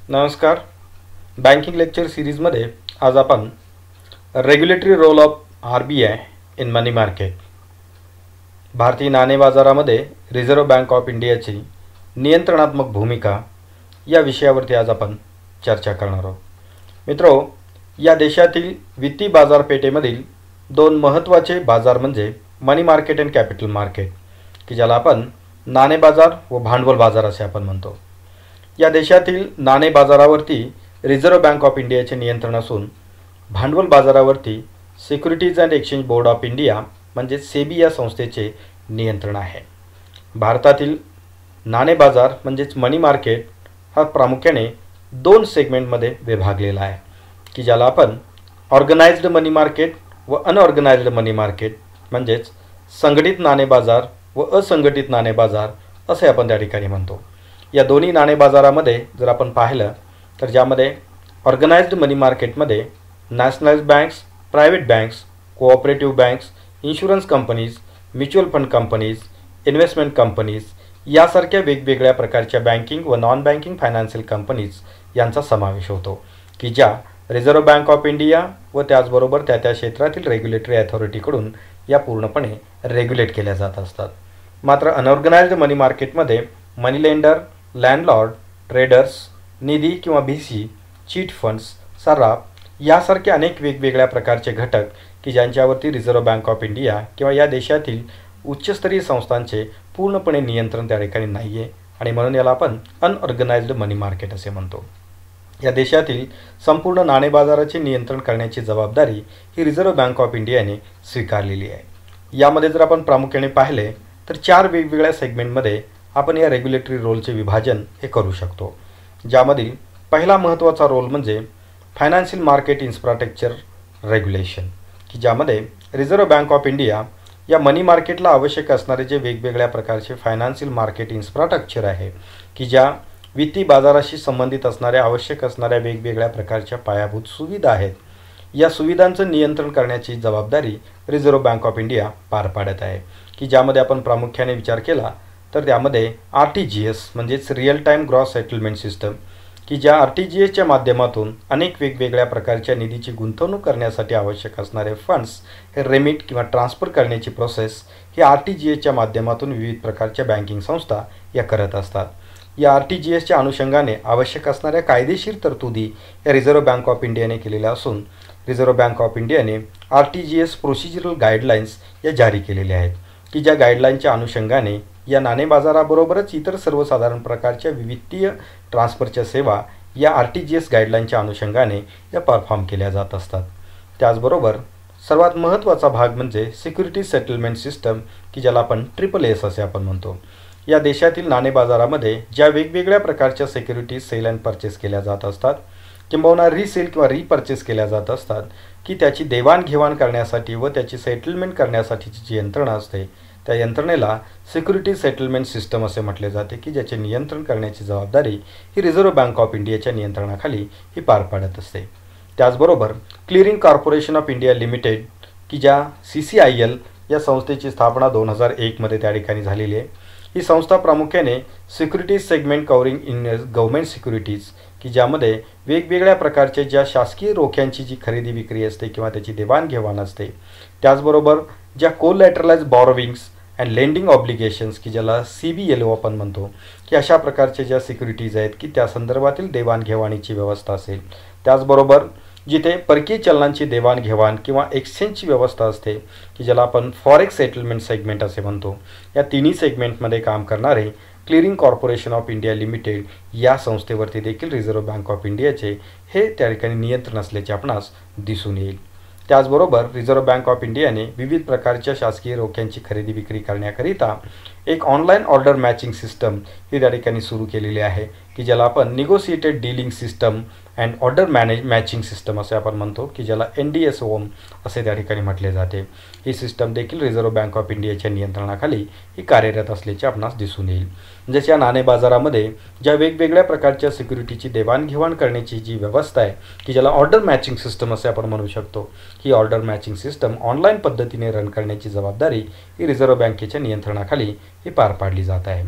नमस्कार. Banking lecture सिरीजमध्ये आज आपण regulatory role of RBI in money market, भारतीय नाणे बाजारामध्ये रिझर्व्ह बँक ऑफ इंडियाची नियंत्रणात्मक भूमिका या विषयावरती आज आपण चर्चा करणार आहोत. मित्रो, या देशातील वित्तीय बाजारपेठेमधील दोन महत्त्वाचे बाजार म्हणजे मनी मार्केट अँड कॅपिटल मार्केट, की ज्याला आपण नाणे बाजार व भांडवल बाजार असे आपण म्हणतो. या देशातील नाणे बाजारावरती रिझर्व्ह बँक ऑफ इंडियाचे नियंत्रण असून भांडवल बाजारावरती Securities and Exchange Board of India म्हणजे सेबी या संस्थेचे नियंत्रण आहे. भारतातील नाणे बाजार म्हणजेच मनी मार्केट हा प्रामुख्याने दोन सेगमेंटमध्ये विभागलेला आहे, की ज्याला आपण ऑर्गनाइज्ड मनी मार्केट व अनऑर्गनाइज्ड मनी मार्केट म्हणजेच संघटित नाणे बाजार व असंघटित नाणे बाजार असे आपण त्या ठिकाणी म्हणतो. या दोन्ही नाणे बाजारामध्ये जर आपण पाहिलं तर ज्यामध्ये ऑर्गनाइज्ड मनी मार्केटमध्ये nationalised banks, private banks, cooperative banks, insurance companies, mutual fund companies, investment companies यासारख्या वेगवेगळ्या प्रकारच्या बँकिंग व नॉन बँकिंग फायनान्शियल कंपनीज यांचा समावेश होतो, की ज्या रिझर्व्ह बँक ऑफ इंडिया व त्याचबरोबर त्या क्षेत्रातील रेग्युलेटरी अथॉरिटीकडून या पूर्णपणे रेग्युलेट केल्या जात असतात. मात्र अनऑर्गनाइज्ड मनी मार्केटमध्ये मनी लेंडर, लँडलॉर्ड, ट्रेडर्स, निधी किंवा VC, चीट फंड्स, सराफ यासारखे अनेक वेगवेगळ्या प्रकारचे घटक की ज्यांच्यावरती रिझर्व्ह बँक ऑफ इंडिया किंवा या देशातील उच्चस्तरीय संस्थांचे पूर्णपणे नियंत्रण त्या ठिकाणी नाही आहे आणि म्हणून याला आपण अनऑर्गनाइज्ड मनी मार्केट असे म्हणतो. या देशातील संपूर्ण नाणे बाजाराचे नियंत्रण करण्याची जबाबदारी ही रिझर्व्ह बँक ऑफ इंडियाने स्वीकारलेली आहे. यामध्ये जर आपण प्रामुख्याने पाहिले तर चार वेगवेगळ्या सेगमेंटमध्ये आपण या रेग्युलेटरी रोलचे विभाजन हे करू शकतो. ज्यामधील पहिला महत्त्वाचा रोल म्हणजे फायनान्शियल मार्केट इन्फ्रास्ट्रक्चर रेग्युलेशन, की ज्यामध्ये रिझर्व्ह बँक ऑफ इंडिया या मनी मार्केटला आवश्यक असणारे जे वेगवेगळ्या प्रकारचे फायनान्शियल मार्केट इन्फ्रास्ट्रक्चर आहे, की ज्या वित्तीय बाजाराशी संबंधित असणाऱ्या आवश्यक असणाऱ्या वेगवेगळ्या प्रकारच्या पायाभूत सुविधा आहेत, या सुविधांचं नियंत्रण करण्याची जबाबदारी रिझर्व्ह बँक ऑफ इंडिया पार पाडत आहे. की ज्यामध्ये आपण प्रामुख्याने विचार केला तर त्यामध्ये RTGS म्हणजेच real time gross settlement system, की ज्या RTGSच्या माध्यमातून अनेक वेगवेगळ्या प्रकारच्या निधीची गुंतवणूक करण्यासाठी आवश्यक असणारे फंड्स हे रेमिट किंवा ट्रान्सफर करण्याची प्रोसेस ही RTGSच्या माध्यमातून विविध प्रकारच्या बँकिंग संस्था या करत असतात. या RTGSच्या अनुषंगाने आवश्यक असणाऱ्या कायदेशीर तरतुदी या रिझर्व्ह बँक ऑफ इंडियाने केलेल्या असून रिझर्व्ह बँक ऑफ इंडियाने RTGS प्रोसिजरल गाईडलाईन्स या जारी केलेल्या आहेत, की ज्या गाईडलाईनच्या अनुषंगाने या नाणे बाजाराबरोबरच इतर सर्वसाधारण प्रकारच्या वित्तीय ट्रान्सफरच्या सेवा या RTGS गाईडलाईनच्या अनुषंगाने या परफॉर्म केल्या जात असतात. त्याचबरोबर सर्वात महत्त्वाचा भाग म्हणजे सिक्युरिटी सेटलमेंट सिस्टम, की ज्याला आपण SSS असे आपण म्हणतो. या देशातील नाणे बाजारामध्ये ज्या वेगवेगळ्या प्रकारच्या सिक्युरिटीज सेल अँड परचेस केल्या जात असतात किंबहुना रिसेल किंवा रिपर्चेस केल्या जात असतात, की त्याची देवाणघेवाण करण्यासाठी व त्याची सेटलमेंट करण्यासाठीची जी यंत्रणा असते त्या यंत्रणेला सिक्युरिटी सेटलमेंट सिस्टम असे म्हटले जाते, की ज्याचे नियंत्रण करण्याची जबाबदारी ही रिझर्व्ह बँक ऑफ इंडियाच्या नियंत्रणाखाली ही पार पाडत असते. त्याचबरोबर clearing corporation of India limited, की ज्या CCIL या संस्थेची स्थापना 2001 मध्ये त्या ठिकाणी झालेली आहे. ही संस्था प्रामुख्याने securities segment covering in government securities, की ज्यामध्ये वेगवेगळ्या प्रकारच्या ज्या शासकीय रोख्यांची जी खरेदी विक्री असते किंवा त्याची देवाणघेवाण असते, त्याचबरोबर ज्या कोलॅटरलाइज बॉरोविंग्स अँड लेंडिंग ऑब्लिगेशन्स, की ज्याला CBLO आपण म्हणतो, की अशा प्रकारच्या ज्या सिक्युरिटीज आहेत की त्या संदर्भातील देवाणघेवाणीची व्यवस्था असेल. त्याचबरोबर जिथे परकीय चलनांची देवाणघेवाण किंवा एक्सचेंजची व्यवस्था असते, की ज्याला आपण फॉरेक्स सेटलमेंट सेगमेंट असे म्हणतो, या तिन्ही सेगमेंटमध्ये काम करणारे clearing corporation of India limited या संस्थेवरती देखील रिझर्व्ह बँक ऑफ इंडियाचे हे त्या ठिकाणी नियंत्रण असल्याचे आपणास दिसून येईल. त्याचबरोबर रिझर्व्ह बँक ऑफ इंडियाने विविध प्रकारच्या शासकीय रोख्यांची खरेदी विक्री करण्याकरिता एक ऑनलाईन ऑर्डर मॅचिंग सिस्टम ही त्या ठिकाणी सुरू केलेली आहे, की ज्याला आपण negotiated dealing system and order matching system असे आपण म्हणतो, की ज्याला NDSOM असे त्या ठिकाणी म्हटले जाते. ही सिस्टम देखील रिझर्व्ह बँक ऑफ इंडियाच्या नियंत्रणाखाली ही कार्यरत असल्याचे आपणास दिसून येईल. जसे या नाणे बाजारामध्ये ज्या वेगवेगळ्या प्रकारच्या सिक्युरिटीची देवाणघेवाण करण्याची जी व्यवस्था आहे, की ज्याला ऑर्डर मॅचिंग सिस्टम असे आपण म्हणू शकतो, ही ऑर्डर मॅचिंग सिस्टम ऑनलाईन पद्धतीने रन करण्याची जबाबदारी ही रिझर्व्ह बँकेच्या नियंत्रणाखाली ही पार पाडली जात आहे.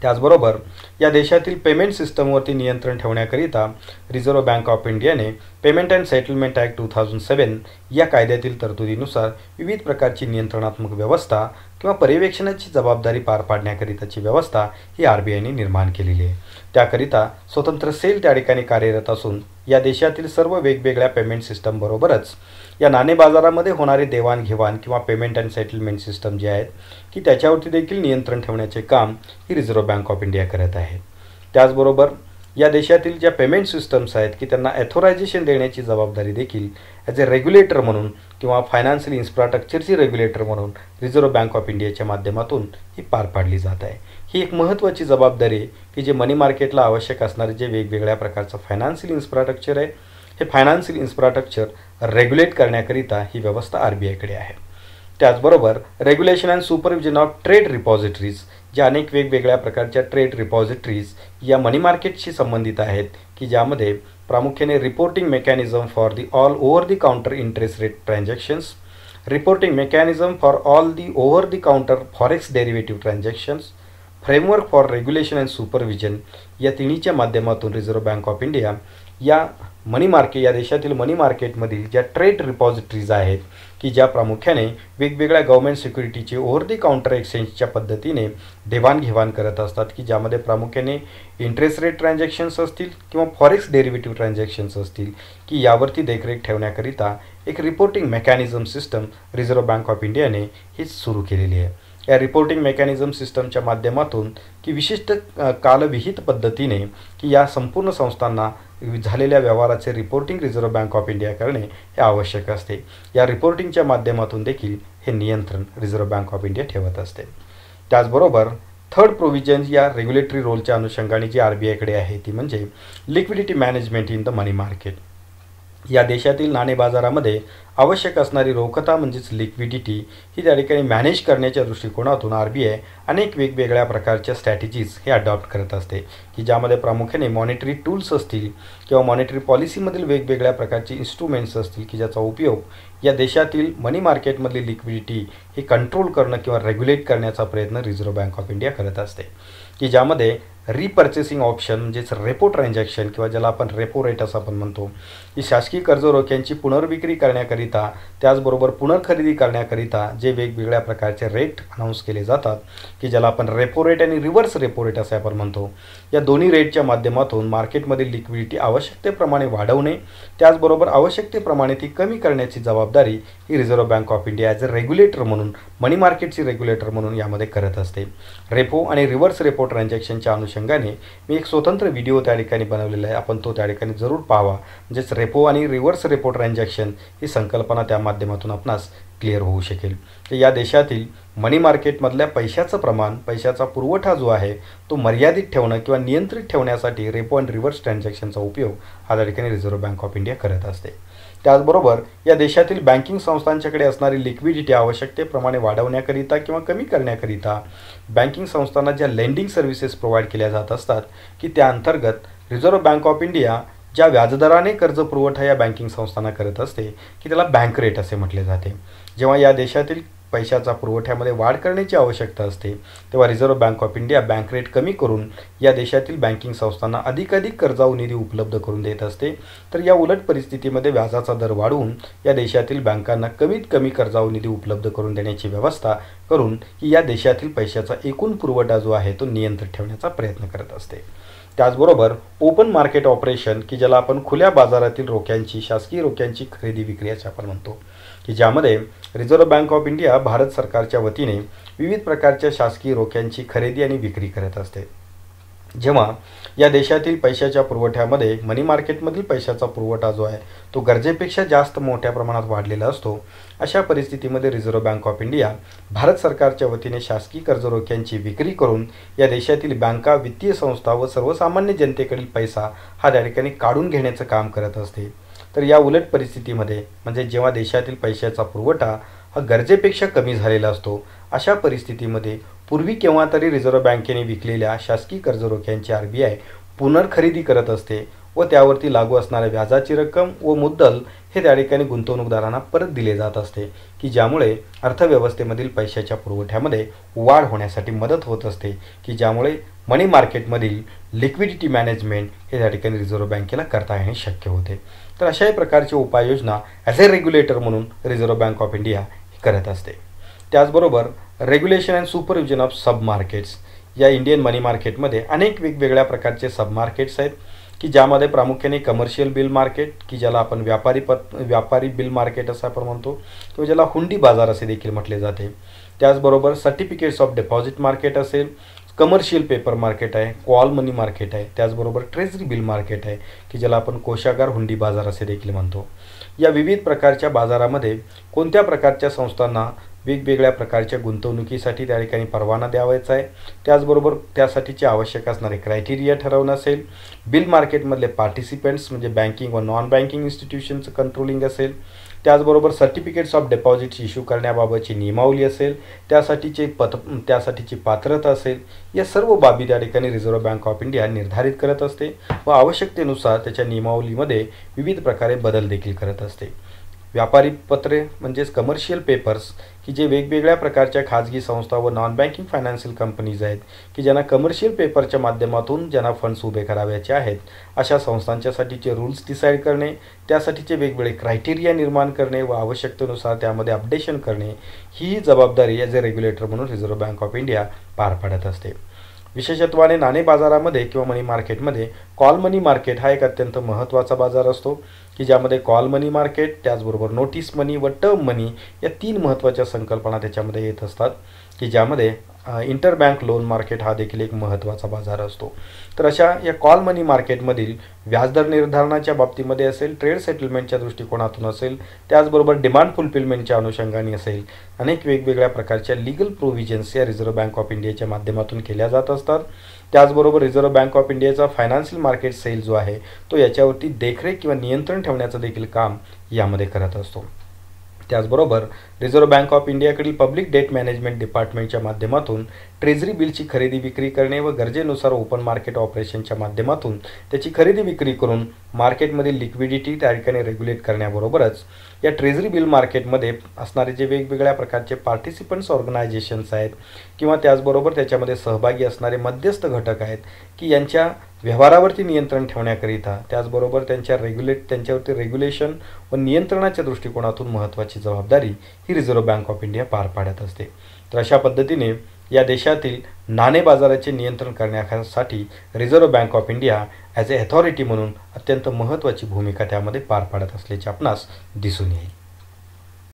त्याचबरोबर या देशातील पेमेंट सिस्टमवरती नियंत्रण ठेवण्याकरिता रिझर्व्ह बँक ऑफ इंडियाने पेमेंट अँड सेटलमेंट ॲक्ट 2007 या कायद्यातील तरतुदीनुसार विविध प्रकारची नियंत्रणात्मक व्यवस्था किंवा पर्यवेक्षणाची जबाबदारी पार पाडण्याकरिताची व्यवस्था ही RBIने निर्माण केलेली आहे. त्याकरिता स्वतंत्र सेल त्या ठिकाणी कार्यरत असून या देशातील सर्व वेगवेगळ्या पेमेंट सिस्टमबरोबरच या नाणे बाजारामध्ये होणारे देवाणघेवाण किंवा पेमेंट अँड सेटलमेंट सिस्टम जे आहेत की त्याच्यावरती देखील नियंत्रण ठेवण्याचे काम ही रिझर्व्ह बँक ऑफ इंडिया करत आहे. त्याचबरोबर या देशातील ज्या पेमेंट सिस्टम्स आहेत की त्यांना ॲथोरायझेशन देण्याची जबाबदारी देखील ॲज अ रेग्युलेटर म्हणून किंवा फायनान्शियल इन्फ्रास्ट्रक्चरची रेग्युलेटर म्हणून रिझर्व्ह बँक ऑफ इंडियाच्या माध्यमातून ही पार पाडली जात आहे. ही एक महत्त्वाची जबाबदारी आहे की जे मनी मार्केटला आवश्यक असणारे जे वेगवेगळ्या प्रकारचं फायनान्शियल इन्फ्रास्ट्रक्चर आहे हे फायनान्शियल इन्फ्रास्ट्रक्चर रेग्युलेट करण्याकरिता ही व्यवस्था RBIकडे आहे. त्याचबरोबर regulation and supervision of trade repositories ज्या अनेक वेगवेगळ्या प्रकारच्या ट्रेड रिपॉझिटरीज या मनी मार्केटशी संबंधित आहेत की ज्यामध्ये प्रामुख्याने reporting mechanism for the all over the counter interest rate transactions, reporting mechanism for all the over the counter forex derivative transactions, framework for regulation and supervision या तिन्हीच्या माध्यमातून रिझर्व्ह बँक ऑफ इंडिया या या देशातील मनी मार्केटमधील ज्या trade repositories आहेत की ज्या प्रामुख्याने वेगवेगळ्या गव्हर्नमेंट सिक्युरिटीचे ओव्हर दी काउंटर एक्सचेंजच्या पद्धतीने देवाणघेवाण करत असतात की ज्यामध्ये प्रामुख्याने इंटरेस्ट रेट ट्रान्झॅक्शन्स असतील किंवा फॉरेक्स डेरिव्हेटिव्ह ट्रान्झॅक्शन्स असतील की यावरती देखरेख ठेवण्याकरिता एक reporting mechanism system reserve Bank of इंडियाने ही सुरू केलेली आहे. या रिपोर्टिंग मेकॅनिझम सिस्टमच्या माध्यमातून की विशिष्ट कालविहित पद्धतीने की या संपूर्ण संस्थांना झालेल्या व्यवहाराचे reporting reserve Bank of India करणे हे आवश्यक असते. या रिपोर्टिंगच्या माध्यमातून देखील हे नियंत्रण रिझर्व्ह बँक ऑफ इंडिया ठेवत असते. त्याचबरोबर थर्ड प्रोव्हिजन या रेग्युलेटरी रोलच्या अनुषंगाने जी RBIकडे आहे ती म्हणजे liquidity management in the money market. या देशातील नाणे बाजारामध्ये आवश्यक असणारी रोखता म्हणजेच लिक्विडिटी ही त्या ठिकाणी मॅनेज करण्याच्या दृष्टिकोनातून RBI अनेक वेगवेगळ्या प्रकारच्या स्ट्रॅटेजीज हे अडॉप्ट करत असते की ज्यामध्ये प्रामुख्याने मॉनिटरी टूल्स असतील किंवा मॉनिटरी पॉलिसीमधील वेगवेगळ्या प्रकारचे इन्स्ट्रुमेंट्स असतील की ज्याचा उपयोग या देशातील मनी मार्केटमधली लिक्विडिटी ही कंट्रोल करणं किंवा रेग्युलेट करण्याचा प्रयत्न रिझर्व्ह बँक ऑफ इंडिया करत असते की ज्यामध्ये रिपर्चेसिंग ऑप्शन म्हणजेच रेपो ट्रान्झॅक्शन किंवा ज्याला आपण रेपो रेट असं आपण म्हणतो की शासकीय कर्ज रोख्यांची पुनर्विक्री करण्याकरिता त्याचबरोबर पुनर्खरेदी करण्याकरिता जे वेगवेगळ्या प्रकारचे रेट अनाऊन्स केले जातात की ज्याला आपण रेपो रेट आणि रिव्हर्स रेपो रेट असं आपण म्हणतो. या दोन्ही रेटच्या माध्यमातून मार्केटमधील लिक्विडिटी आवश्यकतेप्रमाणे वाढवणे त्याचबरोबर आवश्यकतेप्रमाणे ती कमी करण्याची जबाबदारी ही Reserve Bank of India as a regulator म्हणून मनी मार्केटची रेग्युलेटर म्हणून यामध्ये करत असते. रेपो आणि रिव्हर्स रेपो ट्रान्झॅक्शनच्या अनुषंगाने मी एक स्वतंत्र व्हिडिओ त्या ठिकाणी बनवलेला आहे, आपण तो त्या ठिकाणी जरूर पाहावा. म्हणजेच रेपो आणि रिव्हर्स रेपो ट्रान्झॅक्शन ही संकल्पना त्या माध्यमातून आपणास क्लिअर होऊ शकेल. तर या देशातील मनी मार्केटमधल्या पैशाचं प्रमाण पैशाचा पुरवठा जो आहे तो मर्यादित ठेवणं किंवा नियंत्रित ठेवण्यासाठी रेपो आणि रिव्हर्स ट्रान्झॅक्शनचा उपयोग हा त्या ठिकाणी रिझर्व्ह बँक ऑफ इंडिया करत असते. त्याचबरोबर या देशातील बँकिंग संस्थांच्याकडे असणारी लिक्विडिटी आवश्यकतेप्रमाणे वाढवण्याकरिता किंवा कमी करण्याकरिता बँकिंग संस्थांना ज्या लेंडिंग सर्व्हिसेस प्रोव्हाइड केल्या जात असतात की त्या अंतर्गत रिझर्व्ह बँक ऑफ इंडिया ज्या व्याजदराने कर्ज पुरवठा या बँकिंग संस्थांना करत असते की त्याला बँक रेट असे म्हटले जाते. जेव्हा या देशातील पैशाचा पुरवठ्यामध्ये वाढ करण्याची आवश्यकता असते तेव्हा reserve Bank of India bank rate कमी करून या देशातील बँकिंग संस्थांना अधिकाधिक कर्जाऊ निधी उपलब्ध करून देत असते. तर या उलट परिस्थितीमध्ये व्याजाचा दर वाढवून या देशातील बँकांना कमीत कमी कर्जाऊ निधी उपलब्ध करून देण्याची व्यवस्था करून ही या देशातील पैशाचा एकूण पुरवठा जो आहे तो नियंत्रित ठेवण्याचा प्रयत्न करत असते. त्याचबरोबर ओपन मार्केट ऑपरेशन की ज्याला आपण खुल्या बाजारातील रोख्यांची शासकीय रोख्यांची खरेदी विक्री असे आपण म्हणतो की ज्यामध्ये reserve Bank of India Bharat सरकारच्या वतीने विविध प्रकारच्या शासकीय रोख्यांची खरेदी आणि विक्री करत असते. जेव्हा या देशातील पैशाच्या पुरवठ्यामध्ये मनी मार्केटमधील पैशाचा पुरवठा जो आहे तो गरजेपेक्षा जास्त मोठ्या प्रमाणात वाढलेला असतो अशा परिस्थितीमध्ये reserve Bank of India Bharat सरकारच्या वतीने शासकीय कर्ज रोख्यांची विक्री करून या देशातील बँका वित्तीय संस्था व सर्वसामान्य जनतेकडील पैसा हा त्या ठिकाणी काढून घेण्याचं काम करत असते. तर या उलट परिस्थितीमध्ये म्हणजे जेव्हा देशातील पैशाचा पुरवठा हा गरजेपेक्षा कमी झालेला असतो अशा परिस्थितीमध्ये पूर्वी केव्हा तरी रिझर्व्ह बँकेने विकलेल्या शासकीय कर्ज रोख्यांची RBI पुनर्खरेदी करत असते व त्यावरती लागू असणाऱ्या व्याजाची रक्कम व मुद्दल हे त्या ठिकाणी गुंतवणूकदारांना परत दिले जात असते, की ज्यामुळे अर्थव्यवस्थेमधील पैशाच्या पुरवठ्यामध्ये वाढ होण्यासाठी मदत होत असते, की ज्यामुळे मनी मार्केटमधील लिक्विडिटी मॅनेजमेंट हे त्या ठिकाणी रिझर्व्ह बँकेला करता येणे शक्य होते. तर अशाही प्रकारची उपाययोजना ॲज अ रेग्युलेटर म्हणून रिझर्व्ह बँक ऑफ इंडिया करत असते. त्याचबरोबर regulation and supervision of sub markets, या इंडियन मनी मार्केटमध्ये अनेक वेगवेगळ्या प्रकारचे सब मार्केट्स आहेत, की ज्यामध्ये प्रामुख्याने कमर्शियल बिल मार्केट, की ज्याला आपण व्यापारी बिल मार्केट असं आपण म्हणतो, किंवा ज्याला हुंडी बाजार असे देखील म्हटले जाते. त्याचबरोबर सर्टिफिकेट्स ऑफ डिपॉझिट मार्केट असेल, कमर्शियल पेपर मार्केट आहे, कॉल मनी मार्केट आहे, त्याचबरोबर ट्रेझरी बिल मार्केट आहे, की ज्याला आपण कोशागार हुंडी बाजार असे देखील म्हणतो. या विविध प्रकारच्या बाजारामध्ये कोणत्या प्रकारच्या संस्थांना वेगवेगळ्या प्रकारच्या गुंतवणुकीसाठी त्या ठिकाणी परवाना द्यावायचा आहे, त्याचबरोबर त्यासाठीचे आवश्यक असणारे क्रायटेरिया ठरवणं असेल, बिल मार्केटमधले पार्टिसिपेंट्स म्हणजे बँकिंग व नॉन बँकिंग इन्स्टिट्यूशनचं कंट्रोलिंग असेल, त्याचबरोबर सर्टिफिकेट्स ऑफ डिपॉझिट्स इश्यू करण्याबाबतची नियमावली असेल, त्यासाठीची पात्रता असेल, या सर्व बाबी त्या ठिकाणी रिझर्व्ह बँक ऑफ इंडिया निर्धारित करत असते व आवश्यकतेनुसार त्याच्या नियमावलीमध्ये विविध प्रकारे बदल देखील करत असते. व्यापारी पत्रे म्हणजेच कमर्शियल पेपर्स, की जे वेगवेगळ्या प्रकारच्या खाजगी संस्था व नॉन बँकिंग फायनान्शियल कंपनीज आहेत, की ज्यांना कमर्शियल पेपरच्या माध्यमातून ज्यांना फंड्स उभे करावयाचे आहेत, अशा संस्थांच्यासाठीचे रूल्स डिसाईड करणे, त्यासाठीचे वेगवेगळे क्रायटेरिया निर्माण करणे व आवश्यकतेनुसार त्यामध्ये अपडेशन करणे, ही जबाबदारी ॲज अ रेग्युलेटर म्हणून रिझर्व्ह बँक ऑफ इंडिया पार पाडत असते. विशेषत्वाने नाणे बाजारामध्ये किंवा मनी मार्केटमध्ये कॉल मनी मार्केट हा एक अत्यंत महत्त्वाचा बाजार असतो, की ज्यामध्ये कॉल मनी मार्केट, त्याचबरोबर नोटीस मनी व टर्म मनी या 3 महत्त्वाच्या संकल्पना त्याच्यामध्ये येत असतात, की ज्यामध्ये इंटरबँक लोन मार्केट हा देखील एक महत्त्वाचा बाजार असतो. तर अशा या कॉल मनी मार्केटमधील व्याजदर निर्धारणाच्या बाबतीमध्ये असेल, ट्रेड सेटलमेंटच्या दृष्टिकोनातून असेल, त्याचबरोबर डिमांड फुलफिलमेंटच्या अनुषंगाने असेल, अनेक वेगवेगळ्या प्रकारच्या लीगल प्रोव्हिजन्स या रिझर्व्ह बँक ऑफ इंडियाच्या माध्यमातून केल्या जात असतात. त्याचबरोबर रिझर्व्ह बँक ऑफ इंडियाचा फायनान्शियल मार्केट सेल जो आहे तो याच्यावरती देखरेख किंवा नियंत्रण ठेवण्याचं देखील काम यामध्ये करत असतो. त्याचबरोबर रिझर्व्ह बँक ऑफ इंडियाकडील पब्लिक डेट मॅनेजमेंट डिपार्टमेंटच्या माध्यमातून ट्रेझरी बिलची खरेदी विक्री करणे व गरजेनुसार ओपन मार्केट ऑपरेशनच्या माध्यमातून त्याची खरेदी विक्री करून मार्केटमधील लिक्विडिटी त्या ठिकाणी रेग्युलेट करण्याबरोबरच या ट्रेझरी बिल मार्केटमध्ये असणारे जे वेगवेगळ्या प्रकारचे पार्टिसिपंट्स ऑर्गनायझेशन्स आहेत किंवा त्याचबरोबर त्याच्यामध्ये सहभागी असणारे मध्यस्थ घटक आहेत, की यांच्या व्यवहारावरती नियंत्रण ठेवण्याकरिता, त्याचबरोबर त्यांच्यावरती रेग्युलेशन व नियंत्रणाच्या दृष्टिकोनातून महत्त्वाची जबाबदारी ही रिझर्व्ह बँक ऑफ इंडिया पार पाडत असते. तर अशा पद्धतीने या देशातील नाणे बाजाराचे नियंत्रण करण्यासाठी reserve Bank of India as a authority म्हणून अत्यंत महत्त्वाची भूमिका त्यामध्ये पार पाडत असल्याचे आपणास दिसून येईल.